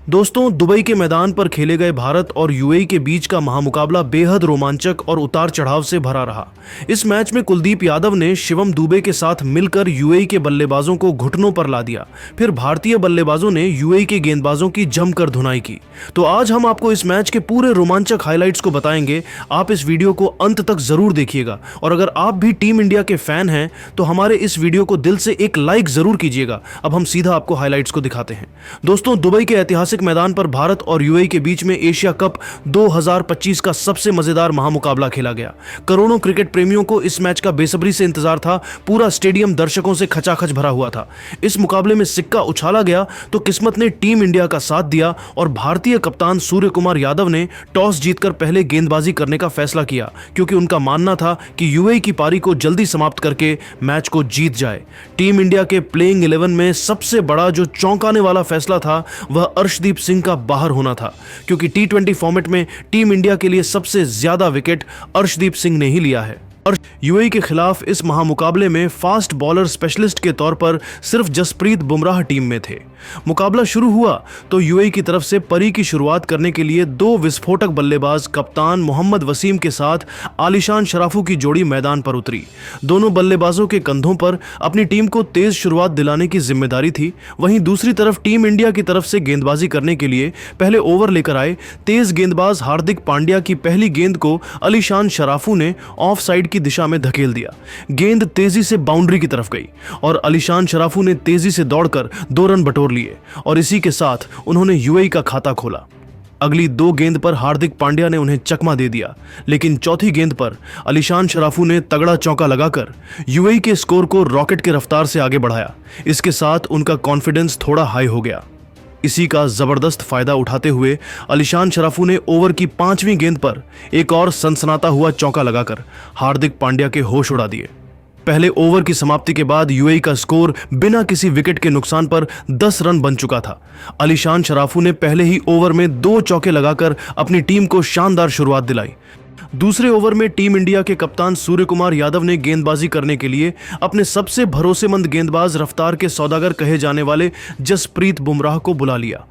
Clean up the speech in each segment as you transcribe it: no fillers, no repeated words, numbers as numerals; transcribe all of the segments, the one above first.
दोस्तों, दुबई के मैदान पर खेले गए भारत और यूएई के बीच का महामुकाबला बेहद रोमांचक और उतार चढ़ाव से भरा रहा। इस मैच में कुलदीप यादव ने शिवम दुबे के साथ मिलकर यूएई के बल्लेबाजों को घुटनों पर ला दिया। फिर भारतीय बल्लेबाजों ने यूएई के गेंदबाजों की जमकर धुनाई की। तो आज हम आपको इस मैच के पूरे रोमांचक हाइलाइट्स को बताएंगे। आप इस वीडियो को अंत तक जरूर देखिएगा और अगर आप भी टीम इंडिया के फैन हैं तो हमारे इस वीडियो को दिल से एक लाइक जरूर कीजिएगा। अब हम सीधा आपको हाइलाइट्स को दिखाते हैं। दोस्तों, दुबई के ऐतिहासिक मैदान पर भारत और यूएई के बीच में एशिया कप 2025 का सबसे मजेदार महामुकाबला खेला गया। करोड़ों क्रिकेट प्रेमियों को इस मैच का बेसब्री से इंतजार था। पूरा स्टेडियम दर्शकों से खचाखच भरा हुआ था। इस मुकाबले में सिक्का उछाला गया तो किस्मत ने टीम इंडिया का साथ दिया और भारतीय कप्तान सूर्य कुमार यादव ने टॉस जीतकर पहले गेंदबाजी करने का फैसला किया, क्योंकि उनका मानना था कि यूएई की पारी को जल्दी समाप्त करके मैच को जीत जाए। टीम इंडिया के प्लेइंग 11 में सबसे बड़ा जो चौंकाने वाला फैसला था वह अर्शदीप सिंह का बाहर होना था, क्योंकि टी20 फॉर्मेट में टीम इंडिया के लिए सबसे ज्यादा विकेट अर्शदीप सिंह ने ही लिया है। और यूएई के खिलाफ इस महामुकाबले में फास्ट बॉलर स्पेशलिस्ट के तौर पर सिर्फ जसप्रीत बुमराह टीम में थे। मुकाबला शुरू हुआ तो यूएई की तरफ से परी की शुरुआत करने के लिए दो विस्फोटक बल्लेबाज कप्तान मोहम्मद वसीम के साथ आलिशान शराफू की जोड़ी मैदान पर उतरी। दोनों बल्लेबाजों के कंधों पर अपनी टीम को तेज शुरुआत दिलाने की जिम्मेदारी थी। वहीं दूसरी तरफ टीम इंडिया की तरफ से गेंदबाजी करने के लिए पहले ओवर लेकर आए तेज गेंदबाज हार्दिक पांड्या की पहली गेंद को आलिशान शराफू ने ऑफ साइड की दिशा में धकेल दिया। गेंद तेजी से बाउंड्री की तरफ गई और आलिशान शराफू ने तेजी से दौड़कर 2 रन बटोर लिए और इसी के साथ उन्होंने यूएई का खाता खोला। अगली 2 गेंद पर हार्दिक पांड्या ने उन्हें चकमा दे दिया, लेकिन चौथी गेंद पर आलिशान शराफू ने तगड़ा चौका लगाकर यूएई के स्कोर को रॉकेट की रफ्तार से आगे बढ़ाया। इसके साथ उनका कॉन्फिडेंस थोड़ा हाई हो गया। इसी का जबरदस्त फायदा उठाते हुए आलिशान शराफू ने ओवर की 5वीं गेंद पर एक और सनसनाता हुआ चौका लगाकर हार्दिक पांड्या के होश उड़ा दिए। पहले ओवर की समाप्ति के बाद यूएई का स्कोर बिना किसी विकेट के नुकसान पर 10 रन बन चुका था। आलिशान शराफू ने पहले ही ओवर में 2 चौके लगाकर अपनी टीम को शानदार शुरुआत दिलाई। दूसरे ओवर में टीम इंडिया के कप्तान सूर्य कुमार यादव ने गेंदबाजी करने के लिए अपने सबसे भरोसेमंद गेंदबाज रफ्तार के सौदागर कहे जाने वाले जसप्रीत बुमराह को बुला लिया।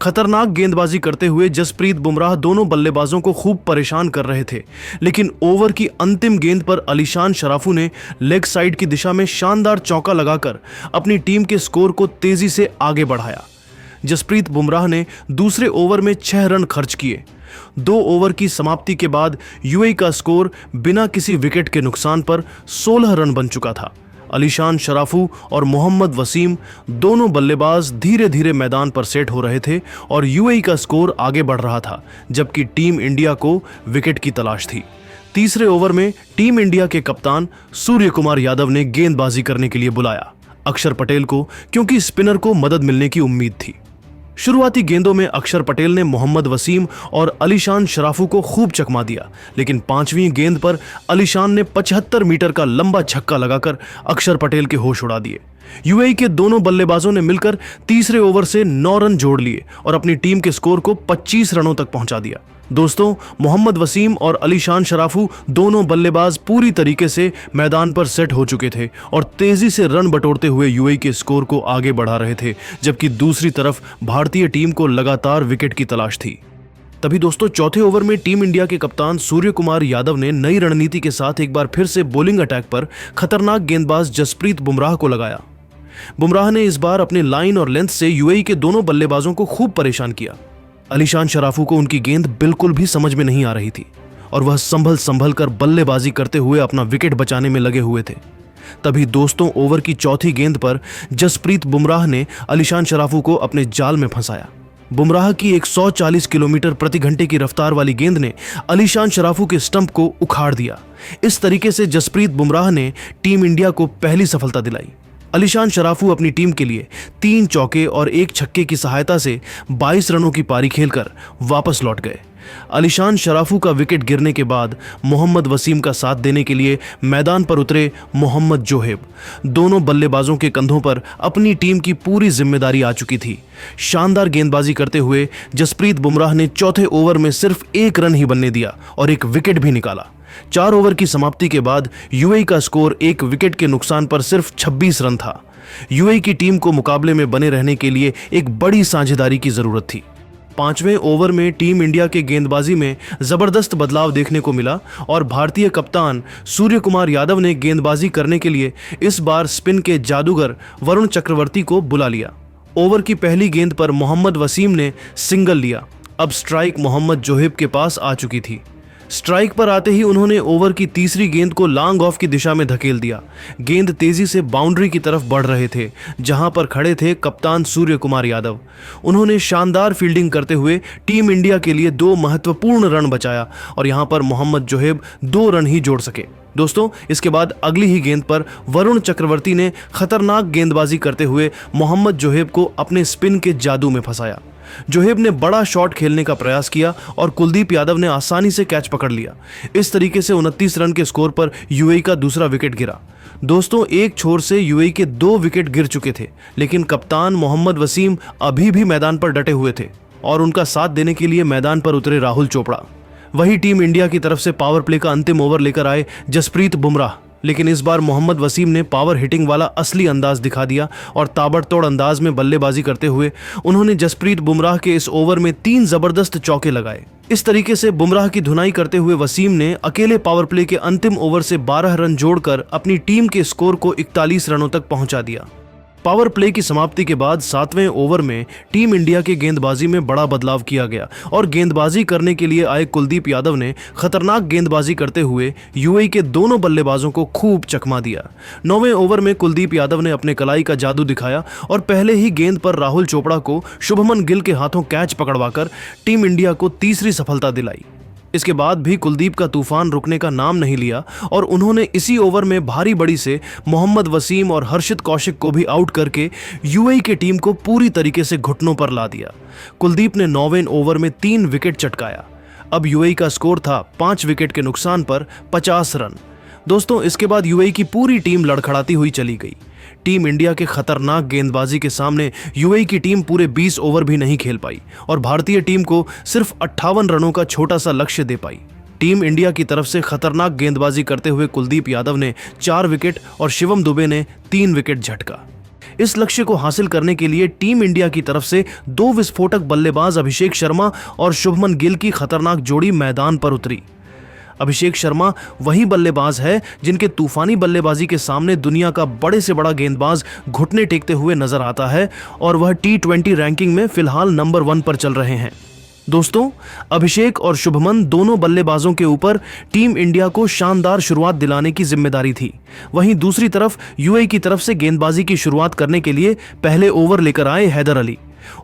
खतरनाक गेंदबाजी करते हुए जसप्रीत बुमराह दोनों बल्लेबाजों को खूब परेशान कर रहे थे, लेकिन ओवर की अंतिम गेंद पर आलिशान शराफू ने लेग साइड की दिशा में शानदार चौका लगाकर अपनी टीम के स्कोर को तेजी से आगे बढ़ाया। जसप्रीत बुमराह ने दूसरे ओवर में 6 रन खर्च किए। 2 ओवर की समाप्ति के बाद यूएई का स्कोर बिना किसी विकेट के नुकसान पर 16 रन बन चुका था। आलिशान शराफू और मोहम्मद वसीम दोनों बल्लेबाज धीरे धीरे मैदान पर सेट हो रहे थे और यूएई का स्कोर आगे बढ़ रहा था, जबकि टीम इंडिया को विकेट की तलाश थी। तीसरे ओवर में टीम इंडिया के कप्तान सूर्य कुमार यादव ने गेंदबाजी करने के लिए बुलाया अक्षर पटेल को, क्योंकि स्पिनर को मदद मिलने की उम्मीद थी। शुरुआती गेंदों में अक्षर पटेल ने मोहम्मद वसीम और आलिशान शराफू को खूब चकमा दिया, लेकिन 5वीं गेंद पर आलिशान ने 75 मीटर का लंबा छक्का लगाकर अक्षर पटेल के होश उड़ा दिए। यूएई के दोनों बल्लेबाजों ने मिलकर तीसरे ओवर से 9 रन जोड़ लिए और अपनी टीम के स्कोर को 25 रनों तक पहुंचा दिया। दोस्तों, मोहम्मद वसीम और आलिशान शराफू दोनों बल्लेबाज पूरी तरीके से मैदान पर सेट हो चुके थे और तेजी से रन बटोरते हुए यूएई के स्कोर को आगे बढ़ा रहे थे, जबकि दूसरी तरफ भारतीय टीम को लगातार विकेट की तलाश थी। तभी दोस्तों, चौथे ओवर में टीम इंडिया के कप्तान सूर्य कुमार यादव ने नई रणनीति के साथ एक बार फिर से बॉलिंग अटैक पर खतरनाक गेंदबाज जसप्रीत बुमराह को लगाया। बुमराह ने इस बार अपनी लाइन और लेंथ से यूएई के दोनों बल्लेबाजों को खूब परेशान किया। आलिशान शराफू को उनकी गेंद बिल्कुल भी समझ में नहीं आ रही थी और वह संभल कर बल्लेबाजी करते हुए अपना विकेट बचाने में लगे हुए थे। तभी दोस्तों, ओवर की चौथी गेंद पर जसप्रीत बुमराह ने आलिशान शराफू को अपने जाल में फंसाया। बुमराह की 140 किलोमीटर प्रति घंटे की रफ्तार वाली गेंद ने आलिशान शराफू के स्टंप को उखाड़ दिया। इस तरीके से जसप्रीत बुमराह ने टीम इंडिया को पहली सफलता दिलाई। आलिशान शराफू अपनी टीम के लिए 3 चौके और 1 छक्के की सहायता से 22 रनों की पारी खेलकर वापस लौट गए। आलिशान शराफू का विकेट गिरने के बाद मोहम्मद वसीम का साथ देने के लिए मैदान पर उतरे मोहम्मद जोहेब। दोनों बल्लेबाजों के कंधों पर अपनी टीम की पूरी जिम्मेदारी आ चुकी थी। शानदार गेंदबाजी करते हुए जसप्रीत बुमराह ने चौथे ओवर में सिर्फ 1 रन ही बनने दिया और 1 विकेट भी निकाला। 4 ओवर की समाप्ति के बाद यूएई का स्कोर 1 विकेट के नुकसान पर सिर्फ 26 रन था। यूएई की टीम को मुकाबले में बने रहने के लिए एक बड़ी साझेदारी की जरूरत थी। 5वें ओवर में टीम इंडिया के गेंदबाजी में जबरदस्त बदलाव देखने को मिला और भारतीय कप्तान सूर्य कुमार यादव ने गेंदबाजी करने के लिए इस बार स्पिन के जादूगर वरुण चक्रवर्ती को बुला लिया। ओवर की पहली गेंद पर मोहम्मद वसीम ने सिंगल लिया। अब स्ट्राइक मोहम्मद जोहेब के पास आ चुकी थी। स्ट्राइक पर आते ही उन्होंने ओवर की तीसरी गेंद को लॉन्ग ऑफ की दिशा में धकेल दिया। गेंद तेजी से बाउंड्री की तरफ बढ़ रहे थे, जहां पर खड़े थे कप्तान सूर्य कुमार यादव। उन्होंने शानदार फील्डिंग करते हुए टीम इंडिया के लिए 2 महत्वपूर्ण रन बचाया और यहां पर मोहम्मद जोहेब 2 रन ही जोड़ सके। दोस्तों, इसके बाद अगली ही गेंद पर वरुण चक्रवर्ती ने खतरनाक गेंदबाजी करते हुए मोहम्मद जोहेब को अपने स्पिन के जादू में फंसाया। जोहेब ने बड़ा शॉट खेलने का प्रयास किया और कुलदीप यादव ने आसानी से कैच पकड़ लिया। इस तरीके से 29 रन के स्कोर पर यूएई का दूसरा विकेट गिरा। दोस्तों, एक छोर से यूएई के 2 विकेट गिर चुके थे, लेकिन कप्तान मोहम्मद वसीम अभी भी मैदान पर डटे हुए थे और उनका साथ देने के लिए मैदान पर उतरे राहुल चोपड़ा। वही टीम इंडिया की तरफ से पावर प्ले का अंतिम ओवर लेकर आए जसप्रीत बुमराह, लेकिन इस बार मोहम्मद वसीम ने पावर हिटिंग वाला असली अंदाज दिखा दिया और ताबड़तोड़ अंदाज में बल्लेबाजी करते हुए उन्होंने जसप्रीत बुमराह के इस ओवर में 3 जबरदस्त चौके लगाए। इस तरीके से बुमराह की धुनाई करते हुए वसीम ने अकेले पावर प्ले के अंतिम ओवर से 12 रन जोड़कर अपनी टीम के स्कोर को 41 रनों तक पहुंचा दिया। पावर प्ले की समाप्ति के बाद 7वें ओवर में टीम इंडिया के गेंदबाजी में बड़ा बदलाव किया गया और गेंदबाजी करने के लिए आए कुलदीप यादव ने खतरनाक गेंदबाजी करते हुए यूएई के दोनों बल्लेबाजों को खूब चकमा दिया। 9वें ओवर में कुलदीप यादव ने अपने कलाई का जादू दिखाया और पहले ही गेंद पर राहुल चोपड़ा को शुभमन गिल के हाथों कैच पकड़वाकर टीम इंडिया को तीसरी सफलता दिलाई। इसके बाद भी कुलदीप का तूफान रुकने का नाम नहीं लिया और उन्होंने इसी ओवर में भारी बड़ी से मोहम्मद वसीम और हर्षित कौशिक को भी आउट करके यूएई की टीम को पूरी तरीके से घुटनों पर ला दिया। कुलदीप ने 9वें ओवर में 3 विकेट चटकाया। अब यूएई का स्कोर था 5 विकेट के नुकसान पर 50 रन। दोस्तों, इसके बाद यूएई की पूरी टीम लड़खड़ाती हुई चली गई। टीम इंडिया के खतरनाक गेंदबाजी के सामने यूएई की टीम पूरे 20 ओवर भी नहीं खेल पाई और भारतीय टीम को सिर्फ 58 रनों का छोटा सा लक्ष्य दे पाई। टीम इंडिया की तरफ से खतरनाक गेंदबाजी करते हुए कुलदीप यादव ने 4 विकेट और शिवम दुबे ने 3 विकेट झटका। इस लक्ष्य को हासिल करने के लिए टीम इंडिया की तरफ से 2 विस्फोटक बल्लेबाज अभिषेक शर्मा और शुभमन गिल की खतरनाक जोड़ी मैदान पर उतरी। अभिषेक शर्मा वही बल्लेबाज है जिनके तूफानी बल्लेबाजी के सामने दुनिया का बड़े से बड़ा गेंदबाज घुटने टेकते हुए नजर आता है और वह T20 रैंकिंग में फिलहाल नंबर 1 पर चल रहे हैं। दोस्तों, अभिषेक और शुभमन दोनों बल्लेबाजों के ऊपर टीम इंडिया को शानदार शुरुआत दिलाने की जिम्मेदारी थी। वहीं दूसरी तरफ यूएई की तरफ से गेंदबाजी की शुरुआत करने के लिए पहले ओवर लेकर आए हैदर अली।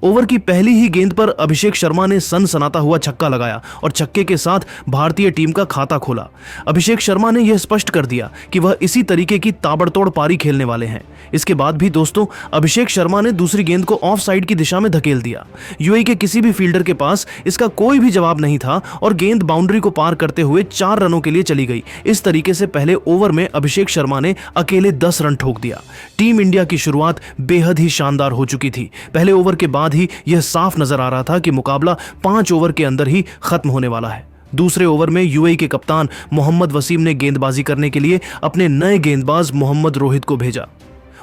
ओवर की पहली ही गेंद पर अभिषेक शर्मा ने सनसनाता हुआ छक्का लगाया और छक्के के साथ भारतीय टीम का खाता खोला। अभिषेक शर्मा ने यह स्पष्ट कर दिया कि वह इसी तरीके की ताबड़तोड़ पारी खेलने वाले हैं। इसके बाद भी दोस्तों, अभिषेक शर्मा ने दूसरी गेंद को ऑफ साइड की दिशा में धकेल दिया। यूएई के किसी भी फील्डर के पास इसका कोई भी जवाब नहीं था और गेंद बाउंड्री को पार करते हुए 4 रनों के लिए चली गई। इस तरीके से पहले ओवर में अभिषेक शर्मा ने अकेले 10 रन ठोक दिया। टीम इंडिया की शुरुआत बेहद ही शानदार हो चुकी थी। पहले ओवर के बाद ही यह साफ नजर आ रहा था कि मुकाबला 5 ओवर के अंदर ही खत्म होने वाला है। दूसरे ओवर में यूएई के कप्तान मोहम्मद वसीम ने गेंदबाजी करने के लिए अपने नए गेंदबाज मोहम्मद रोहित को भेजा।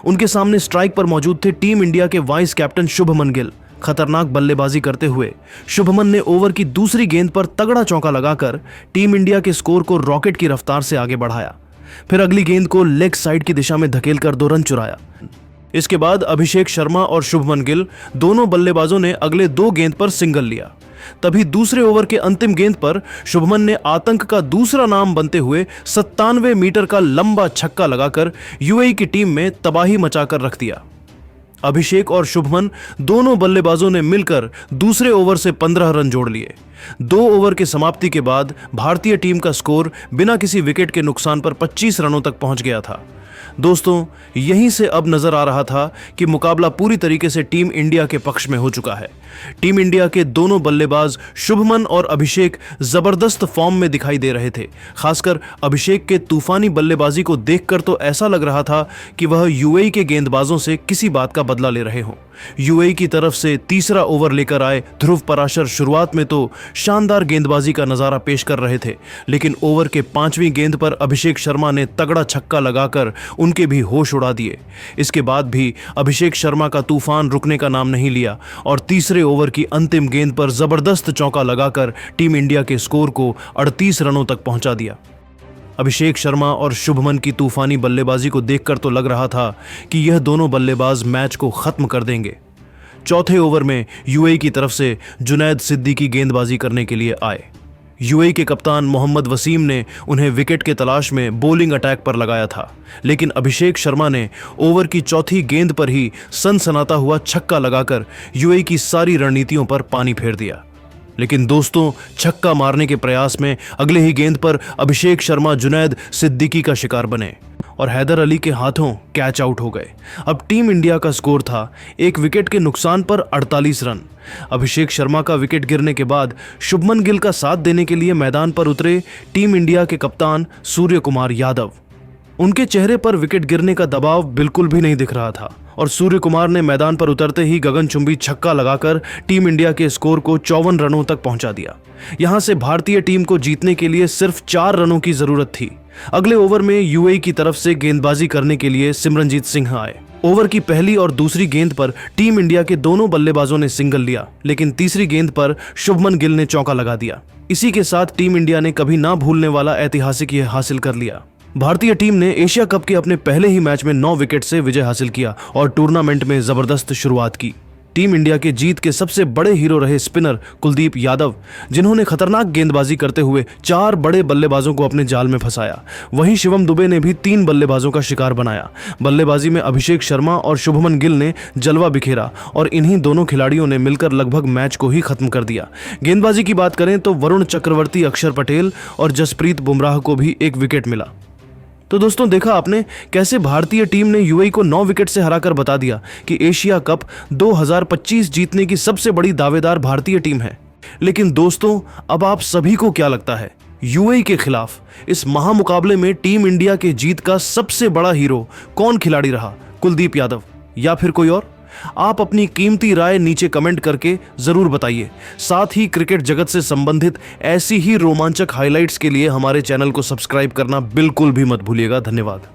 उनके सामने स्ट्राइक पर मौजूद थे टीम इंडिया के वाइस कैप्टन शुभमन गिल। खतरनाक बल्लेबाजी करते हुए शुभमन ने ओवर की दूसरी गेंद पर तगड़ा चौका लगाकर टीम इंडिया के स्कोर को रॉकेट की रफ्तार से आगे बढ़ाया। फिर अगली गेंद को लेग साइड की दिशा में धकेलकर 2 रन चुराया। इसके बाद अभिषेक शर्मा और शुभमन गिल दोनों बल्लेबाजों ने अगले 2 गेंद पर सिंगल लिया। तभी दूसरे ओवर के अंतिम गेंद पर शुभमन ने आतंक का दूसरा नाम बनते हुए 97 मीटर का लंबा छक्का लगाकर यूएई की टीम में तबाही मचाकर रख दिया। अभिषेक और शुभमन दोनों बल्लेबाजों ने मिलकर दूसरे ओवर से 15 रन जोड़ लिए। 2 ओवर के समाप्ति के बाद भारतीय टीम का स्कोर बिना किसी विकेट के नुकसान पर 25 रनों तक पहुंच गया था। दोस्तों, यहीं से अब नजर आ रहा था कि मुकाबला पूरी तरीके से टीम इंडिया के पक्ष में हो चुका है। टीम इंडिया के दोनों बल्लेबाज शुभमन और अभिषेक जबरदस्त फॉर्म में दिखाई दे रहे थे। खासकर अभिषेक के तूफानी बल्लेबाजी को देखकर तो ऐसा लग रहा था कि वह यूएई के गेंदबाजों से किसी बात का बदला ले रहे हों। यूएई की तरफ से तीसरा ओवर लेकर आए ध्रुव पराशर शुरुआत में तो शानदार गेंदबाजी का नजारा पेश कर रहे थे, लेकिन ओवर के 5वीं गेंद पर अभिषेक शर्मा ने तगड़ा छक्का लगाकर उनके भी होश उड़ा दिए। इसके बाद भी अभिषेक शर्मा का तूफान रुकने का नाम नहीं लिया और तीसरे ओवर की अंतिम गेंद पर जबरदस्त चौका लगाकर टीम इंडिया के स्कोर को 38 रनों तक पहुंचा दिया। अभिषेक शर्मा और शुभमन की तूफानी बल्लेबाजी को देखकर तो लग रहा था कि यह दोनों बल्लेबाज मैच को खत्म कर देंगे। चौथे ओवर में यूएई की तरफ से जुनैद सिद्दीकी गेंदबाजी करने के लिए आए। यूएई के कप्तान मोहम्मद वसीम ने उन्हें विकेट के तलाश में बॉलिंग अटैक पर लगाया था, लेकिन अभिषेक शर्मा ने ओवर की चौथी गेंद पर ही सनसनाता हुआ छक्का लगाकर यूएई की सारी रणनीतियों पर पानी फेर दिया। लेकिन दोस्तों, छक्का मारने के प्रयास में अगले ही गेंद पर अभिषेक शर्मा जुनैद सिद्दीकी का शिकार बने और हैदर अली के हाथों कैच आउट हो गए। अब टीम इंडिया का स्कोर था 1 विकेट के नुकसान पर 48 रन। अभिषेक शर्मा का विकेट गिरने के बाद शुभमन गिल का साथ देने के लिए मैदान पर उतरे टीम इंडिया के कप्तान सूर्य कुमार यादव। उनके चेहरे पर विकेट गिरने का दबाव बिल्कुल भी नहीं दिख रहा था और सूर्य कुमार ने मैदान पर उतरते ही गगनचुंबी छक्का लगाकर टीम इंडिया के स्कोर को 54 रनों तक पहुंचा दिया। यहां से भारतीय टीम को जीतने के लिए सिर्फ 4 रनों की जरूरत थी। अगले ओवर में यूएई की तरफ से गेंदबाजी करने के लिए सिमरनजीत सिंह आए। ओवर की पहली और दूसरी गेंद पर टीम इंडिया के दोनों बल्लेबाजों ने सिंगल लिया, लेकिन तीसरी गेंद पर शुभमन गिल ने चौका लगा दिया। इसी के साथ टीम इंडिया ने कभी ना भूलने वाला ऐतिहासिक यह हासिल कर लिया। भारतीय टीम ने एशिया कप के अपने पहले ही मैच में 9 विकेट से विजय हासिल किया और टूर्नामेंट में जबरदस्त शुरुआत की। टीम इंडिया के जीत के सबसे बड़े हीरो रहे स्पिनर कुलदीप यादव, जिन्होंने खतरनाक गेंदबाजी करते हुए 4 बड़े बल्लेबाजों को अपने जाल में फंसाया। वहीं शिवम दुबे ने भी 3 बल्लेबाजों का शिकार बनाया। बल्लेबाजी में अभिषेक शर्मा और शुभमन गिल ने जलवा बिखेरा और इन्हीं दोनों खिलाड़ियों ने मिलकर लगभग मैच को ही खत्म कर दिया। गेंदबाजी की बात करें तो वरुण चक्रवर्ती, अक्षर पटेल और जसप्रीत बुमराह को भी 1 विकेट मिला। तो दोस्तों, देखा आपने कैसे भारतीय टीम ने यूएई को 9 विकेट से हराकर बता दिया कि एशिया कप 2025 जीतने की सबसे बड़ी दावेदार भारतीय टीम है। लेकिन दोस्तों, अब आप सभी को क्या लगता है, यूएई के खिलाफ इस महामुकाबले में टीम इंडिया के जीत का सबसे बड़ा हीरो कौन खिलाड़ी रहा? कुलदीप यादव या फिर कोई और? आप अपनी कीमती राय नीचे कमेंट करके जरूर बताइए। साथ ही क्रिकेट जगत से संबंधित ऐसी ही रोमांचक हाइलाइट्स के लिए हमारे चैनल को सब्सक्राइब करना बिल्कुल भी मत भूलिएगा। धन्यवाद।